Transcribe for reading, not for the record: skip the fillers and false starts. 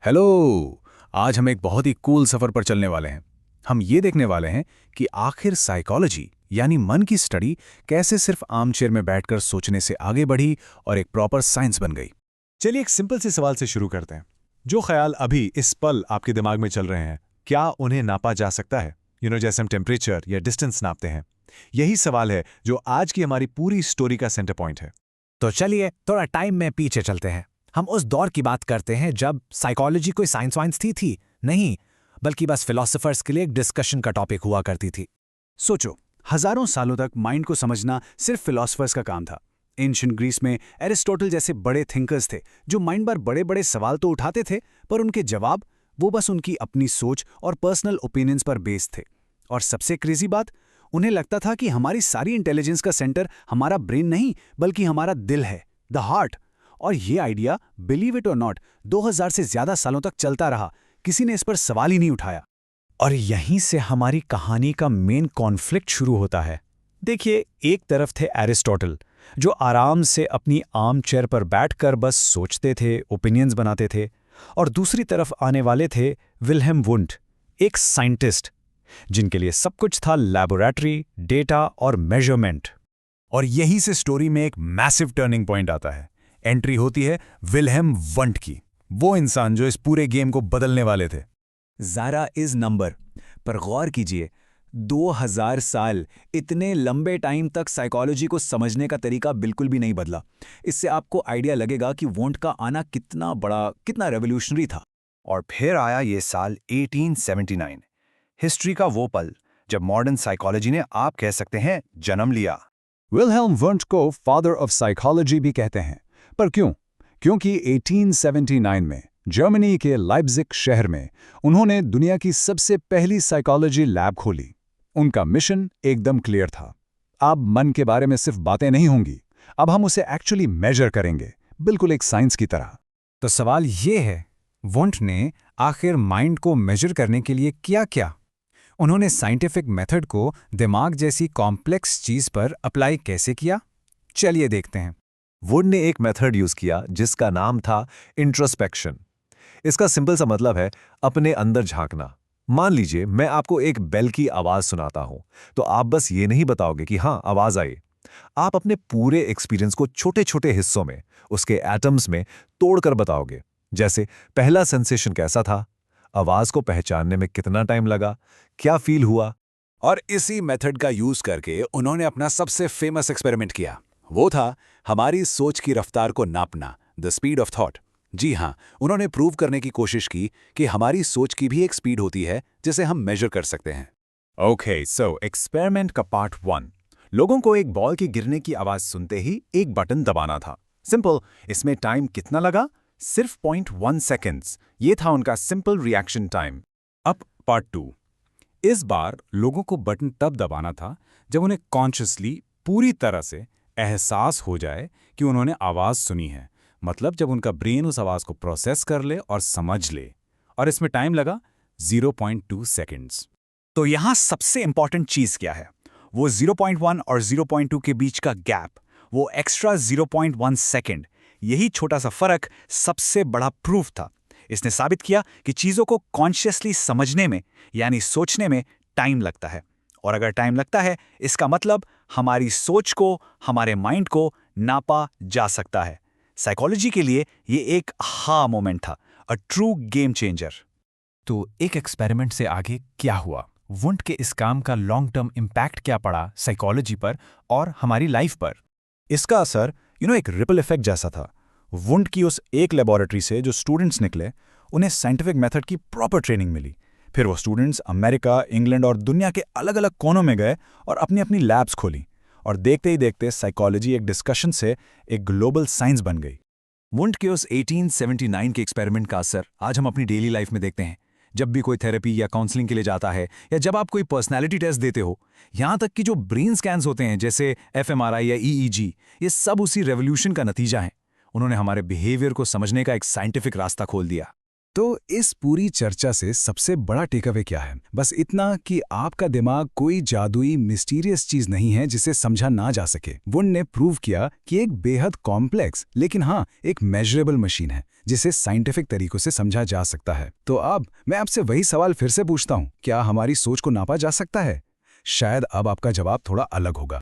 Hello. आज हम एक बहुत ही कूल सफर पर चलने वाले हैं। हम ये देखने वाले हैं कि आखिर साइकोलॉजी यानी मन की स्टडी कैसे सिर्फ आर्मचेयर में बैठकर सोचने से आगे बढ़ी और एक प्रॉपर साइंस बन गई। चलिए एक सिंपल से सवाल से शुरू करते हैं। जो ख्याल अभी इस पल आपके दिमाग में चल रहे हैं, क्या उन्हें नापा जा सकता है? जैसे हम टेम्परेचर या डिस्टेंस नापते हैं। यही सवाल है जो आज की हमारी पूरी स्टोरी का सेंटर पॉइंट है। तो चलिए थोड़ा टाइम में पीछे चलते हैं। हम उस दौर की बात करते हैं जब साइकोलॉजी कोई साइंस वाइंस थी नहीं, बल्कि बस फिलोसोफर्स के लिए एक डिस्कशन का टॉपिक हुआ करती थी। सोचो, हजारों सालों तक माइंड को समझना सिर्फ फिलोसफर्स का काम था। एंशिएंट ग्रीस में एरिस्टोटल जैसे बड़े थिंकर्स थे जो माइंड पर बड़े बड़े सवाल तो उठाते थे, पर उनके जवाब वो बस उनकी अपनी सोच और पर्सनल ओपिनियंस पर बेस्ड थे। और सबसे क्रेजी बात, उन्हें लगता था कि हमारी सारी इंटेलिजेंस का सेंटर हमारा ब्रेन नहीं बल्कि हमारा दिल है, द हार्ट। और ये आइडिया, बिलीव इट और नॉट, 2000 से ज्यादा सालों तक चलता रहा। किसी ने इस पर सवाल ही नहीं उठाया। और यहीं से हमारी कहानी का मेन कॉन्फ्लिक्ट शुरू होता है। देखिए, एक तरफ थे एरिस्टोटल, जो आराम से अपनी आर्म चेयर पर बैठकर बस सोचते थे, ओपिनियंस बनाते थे। और दूसरी तरफ आने वाले थे विल्हेम वुंट, एक साइंटिस्ट जिनके लिए सब कुछ था लैबोरेटरी, डेटा और मेजरमेंट। और यहीं से स्टोरी में एक मैसिव टर्निंग पॉइंट आता है। एंट्री होती है विल्हेम वंट की, वो इंसान जो इस पूरे गेम को बदलने वाले थे। ज़ारा इज नंबर, पर गौर कीजिए, 2000 साल, इतने लंबे टाइम तक साइकोलॉजी को समझने का तरीका बिल्कुल भी नहीं बदला। इससे आपको आइडिया लगेगा कि वोंट का आना कितना बड़ा, कितना रेवोल्यूशनरी था। और फिर आया ये साल 1879, हिस्ट्री का वो पल जब मॉडर्न साइकोलॉजी ने, आप कह सकते हैं, जन्म लिया। विल्हेम वुंट को फादर ऑफ साइकोलॉजी भी कहते हैं। पर क्यों? क्योंकि 1879 में जर्मनी के लाइप्जिग शहर में उन्होंने दुनिया की सबसे पहली साइकोलॉजी लैब खोली। उनका मिशन एकदम क्लियर था। अब मन के बारे में सिर्फ बातें नहीं होंगी, अब हम उसे एक्चुअली मेजर करेंगे, बिल्कुल एक साइंस की तरह। तो सवाल ये है, वुंट ने आखिर माइंड को मेजर करने के लिए किया क्या? उन्होंने साइंटिफिक मेथड को दिमाग जैसी कॉम्प्लेक्स चीज पर अप्लाई कैसे किया? चलिए देखते हैं। वुड ने एक मेथड यूज किया जिसका नाम था इंट्रोस्पेक्शन। इसका सिंपल सा मतलब है अपने अंदर झांकना। मान लीजिए मैं आपको एक बेल की आवाज सुनाता हूं, तो आप बस ये नहीं बताओगे कि हाँ आवाज आई। आप अपने पूरे एक्सपीरियंस को छोटे छोटे हिस्सों में, उसके एटम्स में तोड़कर बताओगे। जैसे पहला सेंसेशन कैसा था, आवाज को पहचानने में कितना टाइम लगा, क्या फील हुआ। और इसी मेथड का यूज करके उन्होंने अपना सबसे फेमस एक्सपेरिमेंट किया। वो था हमारी सोच की रफ्तार को नापना, द स्पीड ऑफ थॉट। जी हाँ, उन्होंने प्रूव करने की कोशिश की कि हमारी सोच की भी एक स्पीड होती है जिसे हम मेजर कर सकते हैं। ओके, सो एक्सपेरिमेंट का पार्ट 1। लोगों को एक बॉल के गिरने की आवाज सुनते ही एक बटन दबाना था। सिंपल। इसमें टाइम कितना लगा? सिर्फ 0.1 सेकेंड्स। ये था उनका सिंपल रिएक्शन टाइम। अब पार्ट 2। इस बार लोगों को बटन तब दबाना था जब उन्हें कॉन्शियसली पूरी तरह से एहसास हो जाए कि उन्होंने आवाज सुनी है। मतलब जब उनका ब्रेन उस आवाज को प्रोसेस कर ले और समझ ले। और इसमें टाइम लगा 0.2 सेकेंड्स। तो यहां सबसे इंपॉर्टेंट चीज क्या है? वो 0.1 और 0.2 के बीच का गैप, वो एक्स्ट्रा 0.1 सेकेंड। यही छोटा सा फर्क सबसे बड़ा प्रूफ था। इसने साबित किया कि चीजों को कॉन्शियसली समझने में, यानी सोचने में टाइम लगता है। और अगर टाइम लगता है, इसका मतलब हमारी सोच को, हमारे माइंड को नापा जा सकता है। साइकोलॉजी के लिए ये एक हा मोमेंट था, अ ट्रू गेम चेंजर। तो एक एक्सपेरिमेंट से आगे क्या हुआ? वुंट के इस काम का लॉन्ग टर्म इम्पैक्ट क्या पड़ा साइकोलॉजी पर और हमारी लाइफ पर? इसका असर एक रिपल इफेक्ट जैसा था। वुंट की उस एक लेबोरेटरी से जो स्टूडेंट्स निकले, उन्हें साइंटिफिक मेथड की प्रॉपर ट्रेनिंग मिली। फिर वो स्टूडेंट्स अमेरिका, इंग्लैंड और दुनिया के अलग अलग कोनों में गए और अपनी अपनी लैब्स खोली। और देखते ही देखते साइकोलॉजी एक डिस्कशन से एक ग्लोबल साइंस बन गई। वुंट के उस 1879 के एक्सपेरिमेंट का असर आज हम अपनी डेली लाइफ में देखते हैं। जब भी कोई थेरेपी या काउंसलिंग के लिए जाता है, या जब आप कोई पर्सनैलिटी टेस्ट देते हो, यहां तक कि जो ब्रेन स्कैन्स होते हैं जैसे FMRI या EEG, ये सब उसी रेवोल्यूशन का नतीजा है। उन्होंने हमारे बिहेवियर को समझने का एक साइंटिफिक रास्ता खोल दिया। तो इस पूरी चर्चा से सबसे बड़ा टेकअवे क्या है? बस इतना कि आपका दिमाग कोई जादुई मिस्टीरियस चीज नहीं है जिसे समझा ना जा सके। वुंड ने प्रूव किया कि एक बेहद कॉम्प्लेक्स लेकिन हाँ एक मेजरेबल मशीन है जिसे साइंटिफिक तरीकों से समझा जा सकता है। तो अब मैं आपसे वही सवाल फिर से पूछता हूँ, क्या हमारी सोच को नापा जा सकता है? शायद अब आपका जवाब थोड़ा अलग होगा।